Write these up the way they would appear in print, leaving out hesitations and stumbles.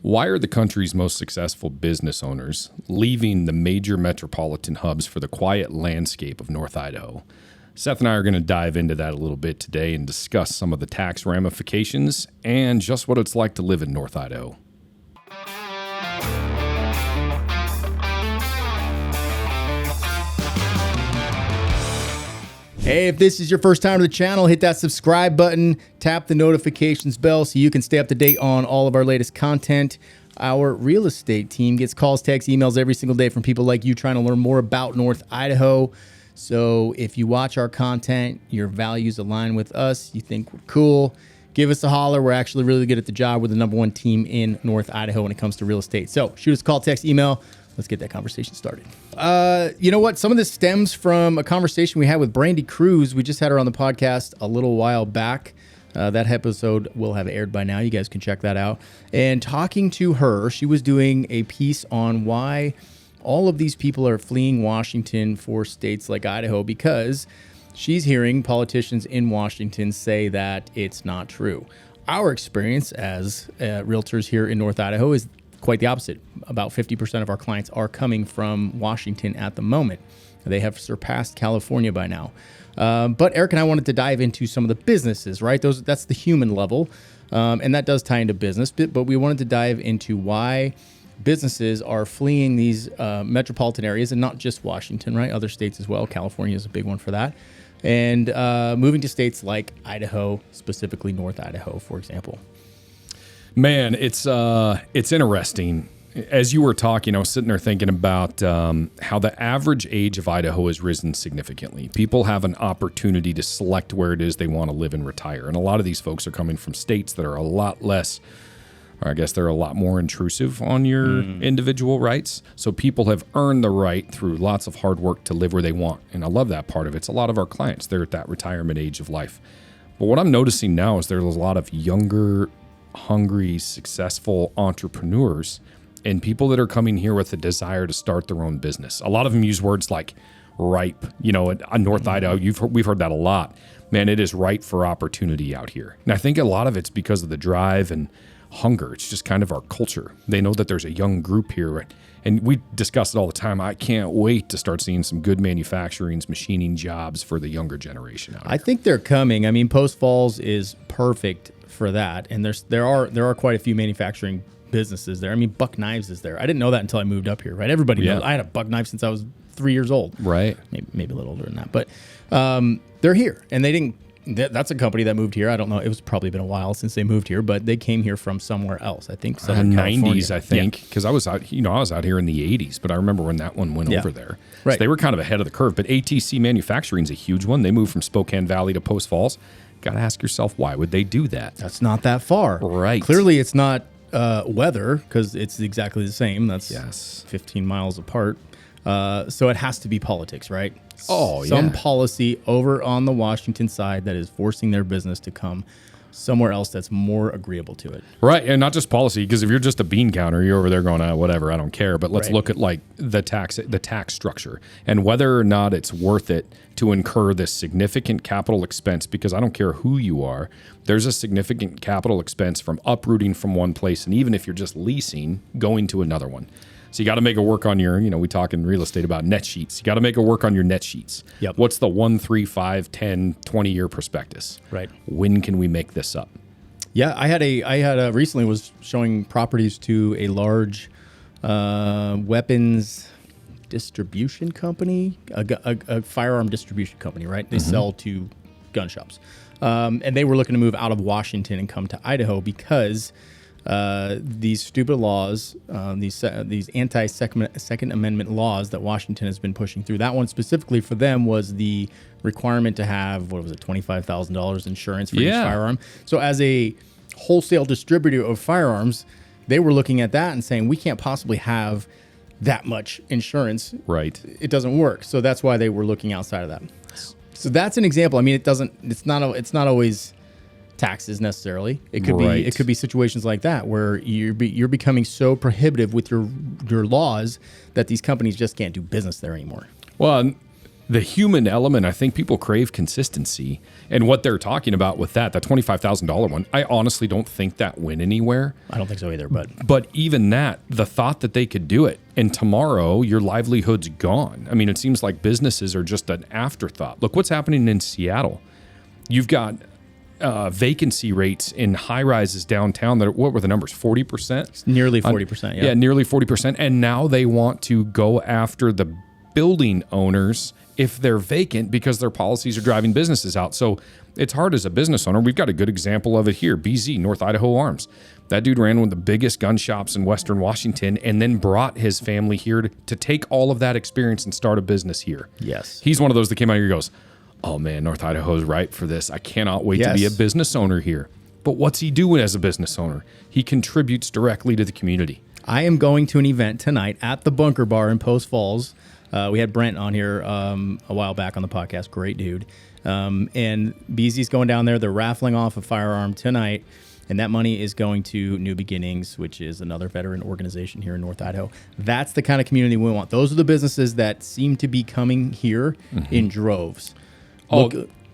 Why are the country's most successful business owners leaving the major metropolitan hubs for the quiet landscape of North Idaho? Seth and I are going to dive into that a little bit today and discuss some of the tax ramifications and just what it's like to live in North Idaho. Hey, if this is your first time to the channel, hit that subscribe button, tap the notifications bell so you can stay up to date on all of our latest content. Our real estate team gets calls, texts, emails every single day from people like you trying to learn more about North Idaho. So if you watch our content, your values align with us, you think we're cool, give us a holler. We're actually really good at the job. We're the #1 team in North Idaho when it comes to real estate. So shoot us a call, text, email. Let's get that conversation started. You know what? Some of this stems from a conversation we had with Brandy Cruz. We just had her on the podcast a little while back. That episode will have aired by now. You guys can check that out. And talking to her, she was doing a piece on why all of these people are fleeing Washington for states like Idaho, because she's hearing politicians in Washington say that it's not true. Our experience as realtors here in North Idaho is quite the opposite. About 50% of our clients are coming from Washington at the moment. They have surpassed California by now. But Eric and I wanted to dive into some of the businesses, right? That's the human level, and that does tie into business. But we wanted to dive into why businesses are fleeing these metropolitan areas, and not just Washington, right? Other states as well. California is a big one for that. And moving to states like Idaho, specifically North Idaho, for example. Man, it's interesting. As you were talking, I was sitting there thinking about how the average age of Idaho has risen significantly. People have an opportunity to select where it is they want to live and retire. And a lot of these folks are coming from states that are a lot less, or I guess they're a lot more intrusive on your individual rights. So people have earned the right through lots of hard work to live where they want. And I love that part of it. It's a lot of our clients. They're at that retirement age of life. But what I'm noticing now is there's a lot of younger, hungry, successful entrepreneurs and people that are coming here with a desire to start their own business. A lot of them use words like ripe. You know, in North Idaho, we've heard that a lot. Man, it is ripe for opportunity out here. And I think a lot of it's because of the drive and hunger. It's just kind of our culture. They know that there's a young group here. And we discuss it all the time. I can't wait to start seeing some good manufacturing, machining jobs for the younger generation out here. I think they're coming. I mean, Post Falls is perfect for that, and there are quite a few manufacturing businesses there. I mean, Buck Knives is there. I didn't know that until I moved up here, right? Everybody knows. I had a Buck Knife since I was 3 years old. Right. Maybe a little older than that, but they're here, and they didn't. That's a company that moved here. I don't know. It was probably been a while since they moved here, but they came here from somewhere else. I think Southern California. 90s, I think, because I was out here in the 80s, but I remember when that one went over there. Right. So they were kind of ahead of the curve. But ATC Manufacturing is a huge one. They moved from Spokane Valley to Post Falls. Got to ask yourself, why would they do that? That's not that far. Right. Clearly, it's not weather, because it's exactly the same. That's 15 miles apart. So it has to be politics, right? Some policy over on the Washington side that is forcing their business to come somewhere else that's more agreeable to it. Right, and not just policy, because if you're just a bean counter, you're over there going, whatever, I don't care. But let's look at like the tax structure and whether or not it's worth it to incur this significant capital expense, because I don't care who you are, there's a significant capital expense from uprooting from one place, and even if you're just leasing, going to another one. So you got to make it work on your, we talk in real estate about net sheets. You got to make it work on your net sheets. Yep. What's the 1, 3, 5, 10, 20-year prospectus? Right. When can we make this up? Yeah, I had recently was showing properties to a large weapons distribution company, a firearm distribution company, right? They sell to gun shops. And they were looking to move out of Washington and come to Idaho because these stupid laws, these anti-Second Amendment laws that Washington has been pushing through. That one specifically for them was the requirement to have, $25,000 insurance for each firearm. So as a wholesale distributor of firearms, they were looking at that and saying, we can't possibly have that much insurance. Right. It doesn't work. So that's why they were looking outside of that. So that's an example. I mean, it's not always taxes necessarily. It could be situations like that where you're becoming so prohibitive with your laws that these companies just can't do business there anymore. Well, the human element, I think people crave consistency. And what they're talking about with that $25,000 one, I honestly don't think that went anywhere. I don't think so either, But even that, the thought that they could do it, and tomorrow your livelihood's gone. I mean, it seems like businesses are just an afterthought. Look what's happening in Seattle. You've got vacancy rates in high rises downtown that what were the numbers? 40%? Nearly 40%. Yeah, nearly 40%. And now they want to go after the building owners if they're vacant because their policies are driving businesses out. So it's hard as a business owner. We've got a good example of it here. BZ, North Idaho Arms. That dude ran one of the biggest gun shops in Western Washington and then brought his family here to take all of that experience and start a business here. Yes. He's one of those that came out here and goes, oh man, North Idaho is ripe for this. I cannot wait to be a business owner here. But what's he doing as a business owner? He contributes directly to the community. I am going to an event tonight at the Bunker Bar in Post Falls. We had Brent on here a while back on the podcast. Great dude. And BZ's going down there. They're raffling off a firearm tonight. And that money is going to New Beginnings, which is another veteran organization here in North Idaho. That's the kind of community we want. Those are the businesses that seem to be coming here in droves.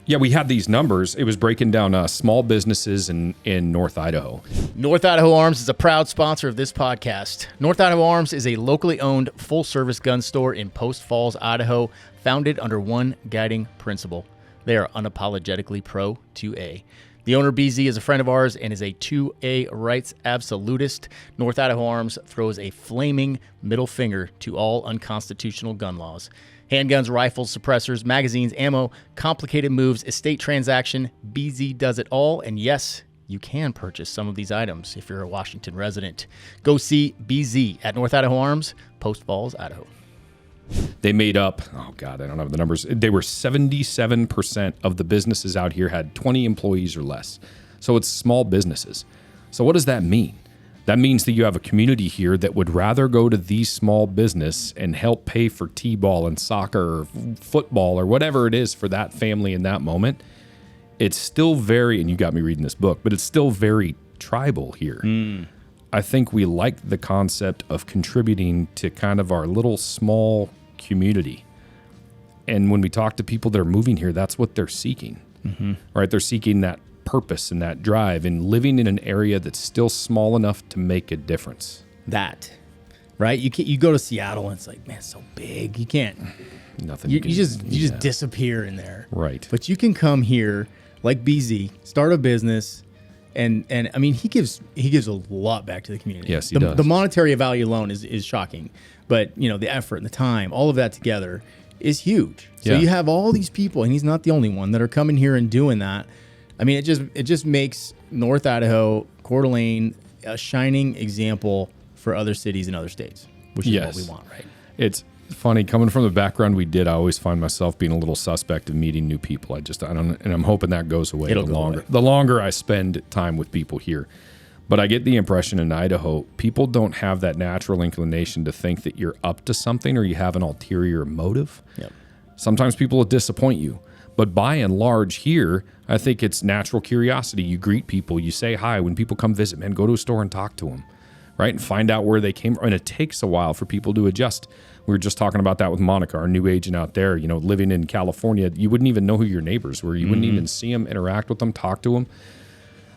Yeah, we had these numbers. It was breaking down small businesses in North Idaho. North Idaho Arms is a proud sponsor of this podcast. North Idaho Arms is a locally owned full-service gun store in Post Falls, Idaho, founded under one guiding principle. They are unapologetically pro 2A. The owner, BZ, is a friend of ours and is a 2A rights absolutist. North Idaho Arms throws a flaming middle finger to all unconstitutional gun laws. Handguns, rifles, suppressors, magazines, ammo, complicated moves, estate transaction. BZ does it all. And yes, you can purchase some of these items if you're a Washington resident. Go see BZ at North Idaho Arms, Post Falls, Idaho. They made up, oh God, I don't have the numbers. They were 77% of the businesses out here had 20 employees or less. So it's small businesses. So what does that mean? That means that you have a community here that would rather go to these small business and help pay for t-ball and soccer or football or whatever it is for that family in that moment. It's still very, and you got me reading this book, but it's still very tribal here. I think we like the concept of contributing to kind of our little small community. And when we talk to people that are moving here, that's what they're seeking, right? They're seeking that purpose and that drive and living in an area that's still small enough to make a difference. That, right? You go to Seattle and it's like, man, it's so big. You can't. Nothing. You just disappear in there. Right. But you can come here like BZ, start a business, and I mean he gives a lot back to the community. Yes, he does. The monetary value alone is shocking, but you know the effort and the time, all of that together is huge. So you have all these people, and he's not the only one that are coming here and doing that. I mean, it just makes North Idaho, Coeur d'Alene, a shining example for other cities and other states, which is what we want, right? It's funny coming from the background we did. I always find myself being a little suspect of meeting new people. I don't, and I'm hoping that goes away. The longer I spend time with people here. But I get the impression in Idaho, people don't have that natural inclination to think that you're up to something or you have an ulterior motive. Yep. Sometimes people will disappoint you. But by and large here, I think it's natural curiosity. You greet people, you say hi. When people come visit, man, go to a store and talk to them, right? And find out where they came from. And it takes a while for people to adjust. We were just talking about that with Monica, our new agent out there. You know, living in California, you wouldn't even know who your neighbors were. You wouldn't even see them, interact with them, talk to them.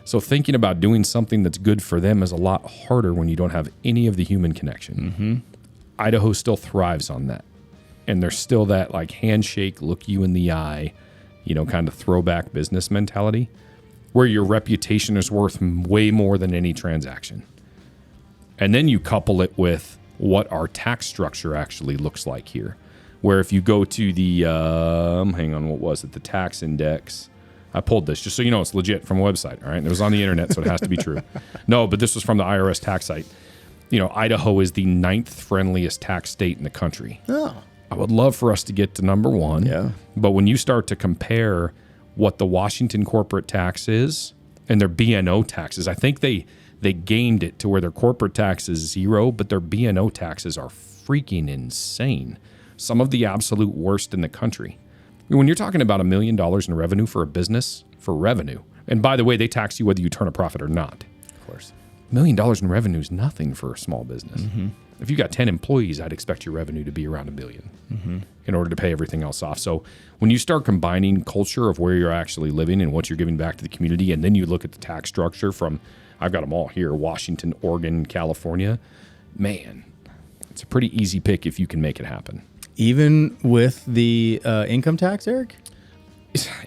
So thinking about doing something that's good for them is a lot harder when you don't have any of the human connection. Idaho still thrives on that. And there's still that like handshake, look you in the eye, you know, kind of throwback business mentality where your reputation is worth way more than any transaction. And then you couple it with what our tax structure actually looks like here, where if you go to the, the tax index, I pulled this just so you know it's legit from a website, all right? And it was on the internet, so it has to be true. No, but this was from the IRS tax site. You know, Idaho is the 9th friendliest tax state in the country. Oh. I would love for us to get to number 1. Yeah. But when you start to compare what the Washington corporate tax is and their B&O taxes, I think they gamed it to where their corporate tax is 0, but their B&O taxes are freaking insane. Some of the absolute worst in the country. When you're talking about $1 million in revenue for a business, for revenue, and by the way, they tax you whether you turn a profit or not. Of course. $1 million in revenue is nothing for a small business. If you've got 10 employees, I'd expect your revenue to be around $1 million in order to pay everything else off. So when you start combining culture of where you're actually living and what you're giving back to the community, and then you look at the tax structure from, I've got them all here, Washington, Oregon, California, man, it's a pretty easy pick if you can make it happen. Even with the income tax, Eric?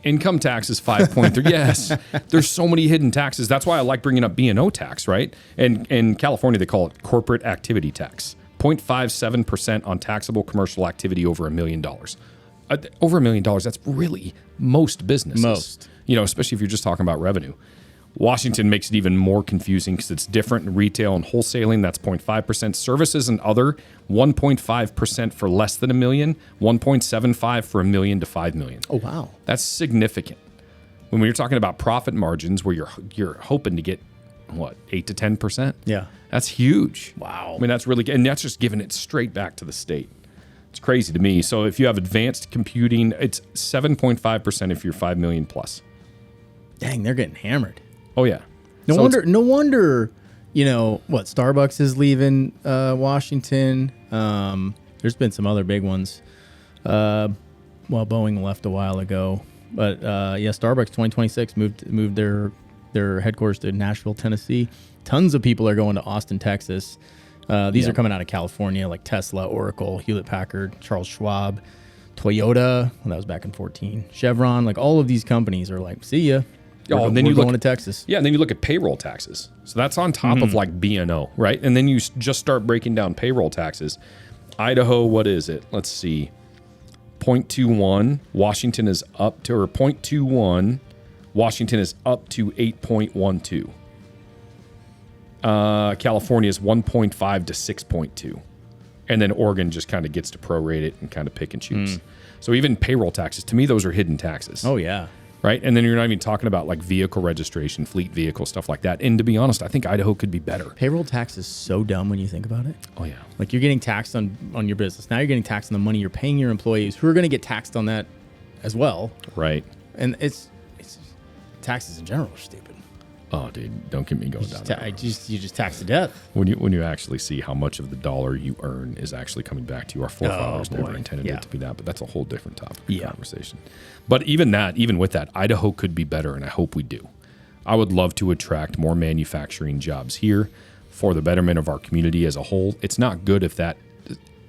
Income tax is 5.3. Yes, there's so many hidden taxes. That's why I like bringing up B&O tax, right? And in California, they call it corporate activity tax, 0.57% on taxable commercial activity over $1 million. Over $1 million, that's really most businesses. Most. Especially if you're just talking about revenue. Washington makes it even more confusing because it's different in retail and wholesaling. That's 0.5%. Services and other, 1.5% for less than $1 million, 1.75 for $1 million to $5 million. Oh, wow. That's significant. When you're talking about profit margins where you're hoping to get, 8 to 10%? Yeah. That's huge. Wow. I mean, that's really good. And that's just giving it straight back to the state. It's crazy to me. So if you have advanced computing, it's 7.5% if you're 5 million plus. Dang, they're getting hammered. Oh, yeah. No wonder, Starbucks is leaving Washington. There's been some other big ones. Boeing left a while ago. But, Starbucks 2026 moved their headquarters to Nashville, Tennessee. Tons of people are going to Austin, Texas. These are coming out of California, like Tesla, Oracle, Hewlett-Packard, Charles Schwab, Toyota. Well, that was back in 2014. Chevron, like all of these companies are like, see ya. And then we're you look going to Texas. Yeah, and then you look at payroll taxes. So that's on top of like B&O, right? And then you just start breaking down payroll taxes. Idaho, what is it? Let's see. 0.21. Washington is up to, or 0.21. Washington is up to 8.12. California is 1.5 to 6.2. And then Oregon just kind of gets to prorate it and kind of pick and choose. So even payroll taxes, to me, those are hidden taxes. Oh, yeah. Right? And then you're not even talking about like vehicle registration, fleet vehicle, stuff like that. And to be honest, I think Idaho could be better. Payroll tax is so dumb when you think about it. Oh, yeah. Like you're getting taxed on your business. Now you're getting taxed on the money you're paying your employees who are going to get taxed on that as well. Right. And it's taxes in general are stupid. Oh, dude, don't get me going down there. You just tax to death. When you actually see how much of the dollar you earn is actually coming back to you. Our forefathers never intended it to be that, but that's a whole different topic of conversation. But even with that, Idaho could be better, and I hope we do. I would love to attract more manufacturing jobs here for the betterment of our community as a whole. It's not good if that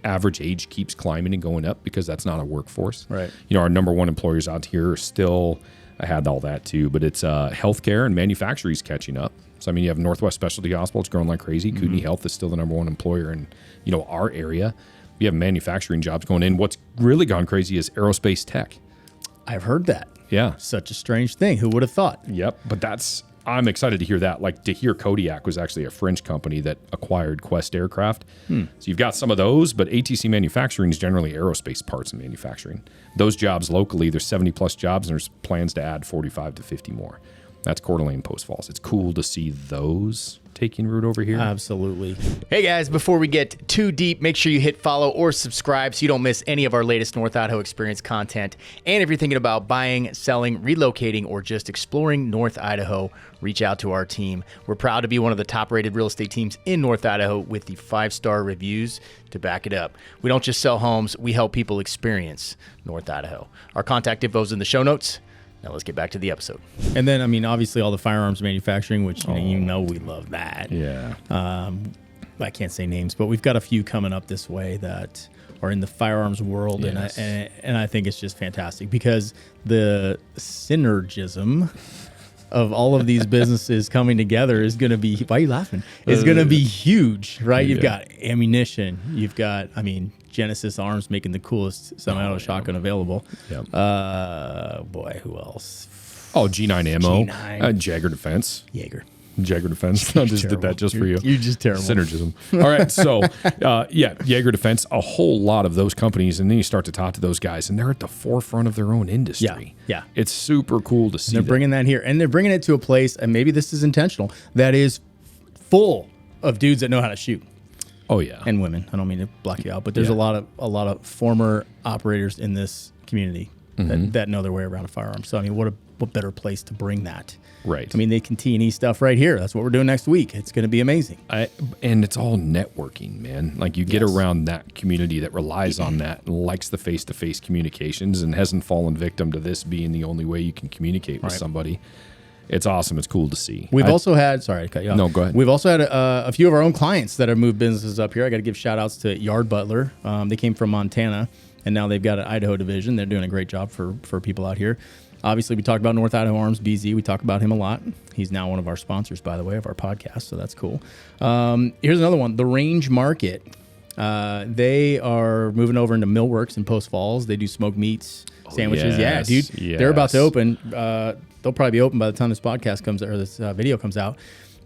average age keeps climbing and going up because that's not a workforce. Right. Our number one employers out here are still... I had all that too, but it's healthcare and manufacturing is catching up. So, I mean, you have Northwest Specialty Hospital. It's growing like crazy. Kootenai Health is still the number one employer in, our area. We have manufacturing jobs going in. What's really gone crazy is aerospace tech. I've heard that. Yeah. Such a strange thing. Who would have thought? Yep. But I'm excited to hear that. Like to hear Kodiak was actually a French company that acquired Quest Aircraft. So you've got some of those, but ATC Manufacturing is generally aerospace parts and manufacturing. Those jobs locally, there's 70 plus jobs and there's plans to add 45 to 50 more. That's Coeur d'Alene, Post Falls. It's cool to see those taking root over here. Absolutely. Hey guys, before we get too deep, make sure you hit follow or subscribe so you don't miss any of our latest North Idaho experience content. And if you're thinking about buying, selling, relocating, or just exploring North Idaho, reach out to our team. We're proud to be one of the top-rated real estate teams in North Idaho with the 5-star reviews to back it up. We don't just sell homes, we help people experience North Idaho. Our contact info is in the show notes. Now let's get back to the episode. And then, I mean, obviously all the firearms manufacturing, which we love that. Yeah. I can't say names, but we've got a few coming up this way that are in the firearms world, Yes. and I think it's just fantastic because the synergism of all of these businesses coming together is going to be, why are you laughing? It's going to be huge, right? You've got ammunition. You've got, Genesis Arms making the coolest semi-auto shotgun available. Yep. Who else? Oh, G9 ammo. G9. Jagger Defense. Jaeger. Jagger Defense. I just did that just for you. You're just terrible. Synergism. All right. So, Jaeger Defense, a whole lot of those companies. And then you start to talk to those guys, and they're at the forefront of their own industry. Yeah. It's super cool to see. They're bringing that here. And they're bringing it to a place, and maybe this is intentional, that is full of dudes that know how to shoot. Oh, yeah. And women. I don't mean to block you out, but there's a lot of former operators in this community. that know their way around a firearm. So, I mean, what better place to bring that? Right. I mean, they can T&E stuff right here. That's what we're doing next week. It's going to be amazing. And it's all networking, man. Like you get around that community that relies on that and likes the face-to-face communications and hasn't fallen victim to this being the only way you can communicate with somebody. It's awesome. It's cool to see. We've also had, sorry to cut you off. No, go ahead. We've also had a few of our own clients that have moved businesses up here. I got to give shout outs to Yard Butler. They came from Montana, and now they've got an Idaho division. They're doing a great job for people out here. Obviously, we talked about North Idaho Arms, BZ. We talk about him a lot. He's now one of our sponsors, by the way, of our podcast, so that's cool. Here's another one, the Range Market. They are moving over into Millworks in Post Falls. They do smoked meats, sandwiches. yes, Yeah, dude. yes. They're about to open. They'll probably be open by the time this podcast comes or this video comes out.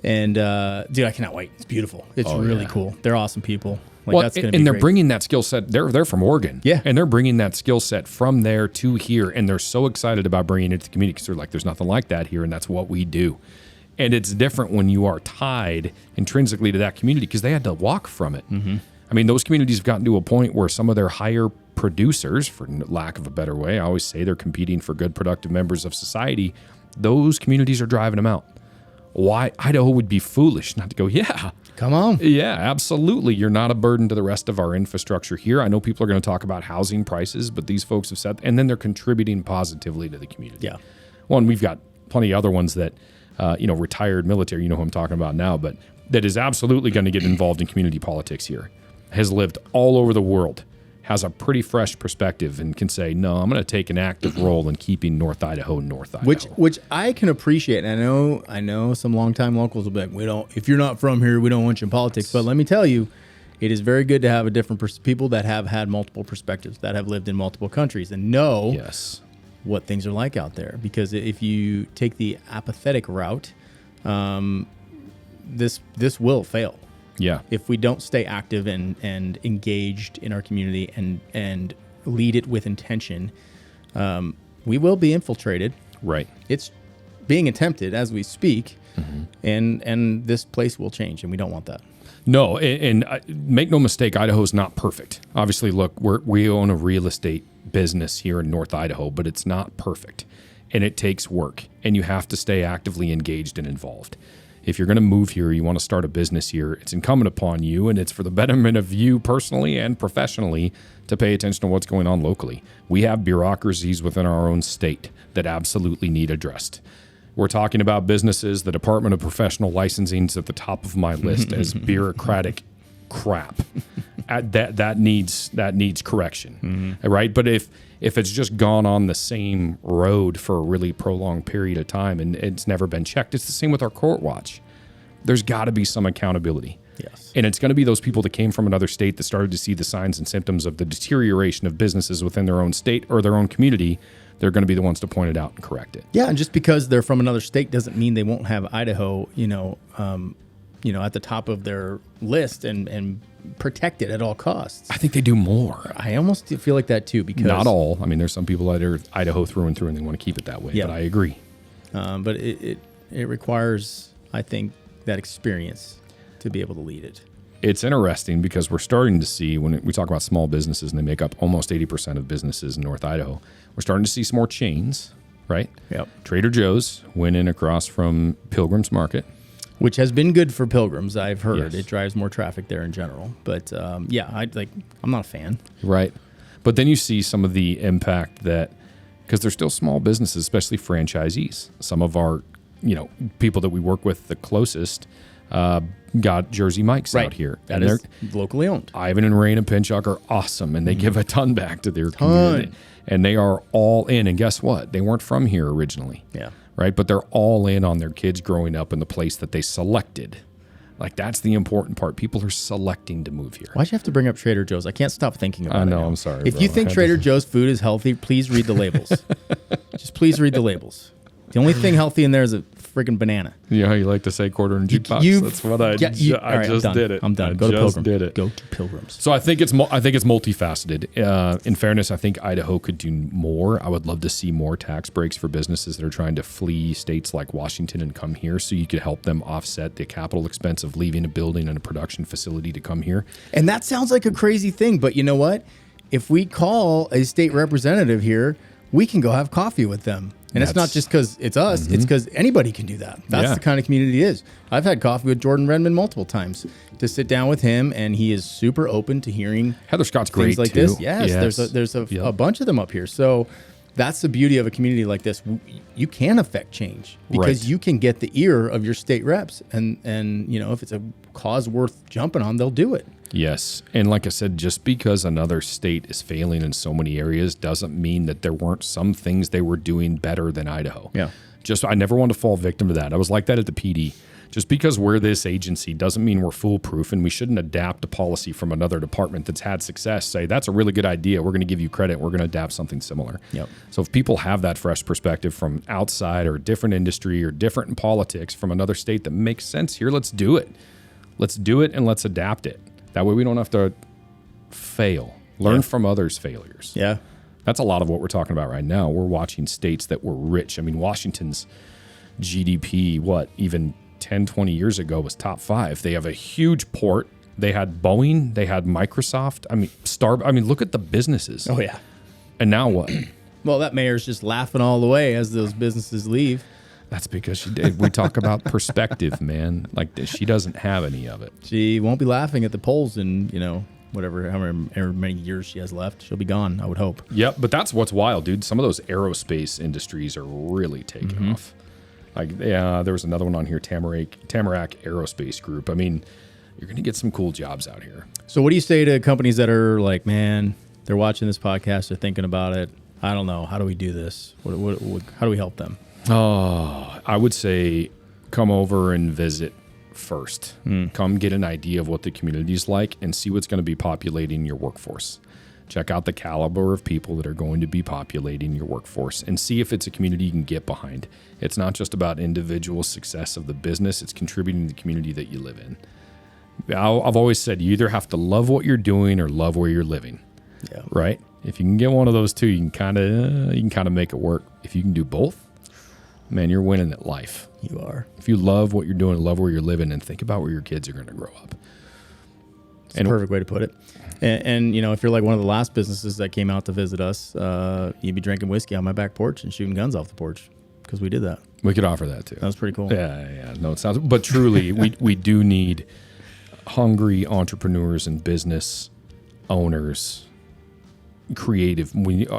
And, dude, I cannot wait. It's beautiful. It's really cool. They're awesome people. Like, that's gonna be and they're great. bringing that skill set. They're from Oregon, and they're bringing that skill set from there to here, and they're so excited about bringing it to the community because they're like, "There's nothing like that here," and that's what we do. And it's different when you are tied intrinsically to that community because they had to walk from it. Mm-hmm. I mean, those communities have gotten to a point where some of their higher producers, for lack of a better way, I always say they're competing for good, productive members of society. Those communities are driving them out. Why? Idaho would be foolish not to go, yeah. Come on. Yeah, absolutely. You're not a burden to the rest of our infrastructure here. I know people are going to talk about housing prices, but these folks have said, and then they're contributing positively to the community. Yeah. Well, and we've got plenty of other ones that, retired military, you know who I'm talking about now, but that is absolutely going to get involved in community politics here, has lived all over the world, has a pretty fresh perspective and can say, no, I'm going to take an active role in keeping North Idaho. Which I can appreciate. And I know some longtime locals will be like, if you're not from here, we don't want you in politics. But let me tell you, it is very good to have a different people that have had multiple perspectives, that have lived in multiple countries and know what things are like out there. Because if you take the apathetic route, this will fail. Yeah. If we don't stay active and engaged in our community and lead it with intention, we will be infiltrated. Right. It's being attempted as we speak, and this place will change, and we don't want that. No, and make no mistake, Idaho's not perfect. Obviously, look, we own a real estate business here in North Idaho, but it's not perfect, and it takes work, and you have to stay actively engaged and involved. If you're going to move here, you want to start a business here, it's incumbent upon you, and it's for the betterment of you personally and professionally to pay attention to what's going on locally. We have bureaucracies within our own state that absolutely need addressed. We're talking about businesses. The Department of Professional Licensing is at the top of my list as bureaucratic crap. That needs correction, right? But if it's just gone on the same road for a really prolonged period of time and it's never been checked, it's the same with our court watch. There's got to be some accountability. Yes. And it's going to be those people that came from another state that started to see the signs and symptoms of the deterioration of businesses within their own state or their own community. They're going to be the ones to point it out and correct it. Yeah, and just because they're from another state doesn't mean they won't have Idaho, at the top of their list and protect it at all costs. I think they do more. I almost feel like that too, because not all. I mean, there's some people that are Idaho through and through, and they want to keep it that way. Yeah. But I agree. But it requires, I think, that experience to be able to lead it. It's interesting because we're starting to see, when we talk about small businesses, and they make up almost 80% of businesses in North Idaho, we're starting to see some more chains, right? Yep. Trader Joe's went in across from Pilgrim's Market. Which has been good for pilgrims, I've heard. Yes. It drives more traffic there in general. But I'm not a fan. Right. But then you see some of the impact that, because they're still small businesses, especially franchisees. Some of our, people that we work with the closest got Jersey Mike's out here. That is locally owned. Ivan and Raina Pinchuk are awesome, and they give a ton back to their community. And they are all in. And guess what? They weren't from here originally. Yeah. Right? But they're all in on their kids growing up in the place that they selected. Like, that's the important part. People are selecting to move here. Why'd you have to bring up Trader Joe's? I can't stop thinking about it. I know, now. I'm sorry. If you think Trader Joe's food is healthy, please read the labels. Just please read the labels. The only thing healthy in there is a freaking banana. You know how you like to say quarter and jukebox? That's what I just did it. I'm done. Go to Pilgrim. Go to Pilgrims. So I think it's multifaceted. In fairness, I think Idaho could do more. I would love to see more tax breaks for businesses that are trying to flee states like Washington and come here, so you could help them offset the capital expense of leaving a building and a production facility to come here. And that sounds like a crazy thing, but you know what? If we call a state representative here, we can go have coffee with them. And it's not just because it's us, it's because anybody can do that. That's the kind of community it is. I've had coffee with Jordan Redmond multiple times to sit down with him, and he is super open to hearing Heather Scott's things great like too. this. Yes. There's a bunch of them up here. So that's the beauty of a community like this. You can affect change because you can get the ear of your state reps, and if it's a cause worth jumping on, they'll do it. Yes. And like I said, just because another state is failing in so many areas doesn't mean that there weren't some things they were doing better than Idaho. Yeah. I never want to fall victim to that. I was like that at the PD. Just because we're this agency doesn't mean we're foolproof, and we shouldn't adapt a policy from another department that's had success. Say, that's a really good idea. We're going to give you credit. We're going to adapt something similar. Yep. So if people have that fresh perspective from outside or different industry or different in politics from another state that makes sense here, let's do it. Let's do it and let's adapt it. That way we don't have to fail. Learn from others' failures. Yeah. That's a lot of what we're talking about right now. We're watching states that were rich. I mean, Washington's GDP, even 10, 20 years ago was top 5. They have a huge port. They had Boeing. They had Microsoft. Look at the businesses. Oh, yeah. And now what? Well, that mayor's just laughing all the way as those businesses leave. That's because she did. We talk about perspective, man. Like, she doesn't have any of it. She won't be laughing at the polls in, however many years she has left. She'll be gone, I would hope. Yep, but that's what's wild, dude. Some of those aerospace industries are really taking off. Like, there was another one on here, Tamarack Aerospace Group. I mean, you're going to get some cool jobs out here. So what do you say to companies that are like, man, they're watching this podcast, they're thinking about it. I don't know. How do we do this? How do we help them? Oh, I would say come over and visit first. Come get an idea of what the community's like and see what's going to be populating your workforce. Check out the caliber of people that are going to be populating your workforce and see if it's a community you can get behind. It's not just about individual success of the business. It's contributing to the community that you live in. I've always said you either have to love what you're doing or love where you're living. Yeah. Right? If you can get one of those two, you can kind of make it work. If you can do both, man, you're winning at life. You are. If you love what you're doing, love where you're living, and think about where your kids are going to grow up. It's a perfect way to put it. And if you're like one of the last businesses that came out to visit us, you'd be drinking whiskey on my back porch and shooting guns off the porch because we did that. We could offer that too. That was pretty cool. Yeah. No, it sounds. But truly, we do need hungry entrepreneurs and business owners, creative.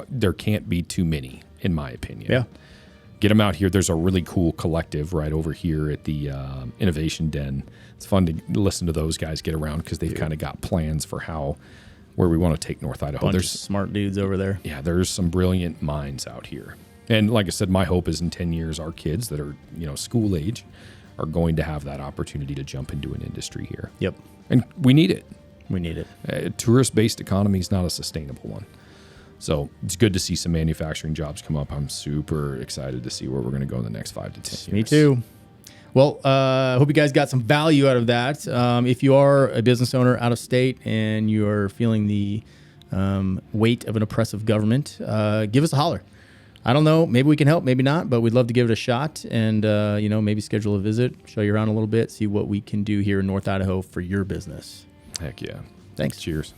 There can't be too many, in my opinion. Yeah. Get them out here. There's a really cool collective right over here at the Innovation Den. It's fun to listen to those guys get around because they've kind of got plans for where we want to take North Idaho. There's smart dudes over there. Yeah, there's some brilliant minds out here. And like I said, my hope is in 10 years, our kids that are school age are going to have that opportunity to jump into an industry here. Yep. And we need it. We need it. A tourist-based economy is not a sustainable one. So it's good to see some manufacturing jobs come up. I'm super excited to see where we're going to go in the next 5 to 10 years. Me too. Well, I hope you guys got some value out of that. If you are a business owner out of state and you are feeling the weight of an oppressive government, give us a holler. I don't know. Maybe we can help, maybe not, but we'd love to give it a shot and, maybe schedule a visit, show you around a little bit, see what we can do here in North Idaho for your business. Heck yeah. Thanks. Cheers.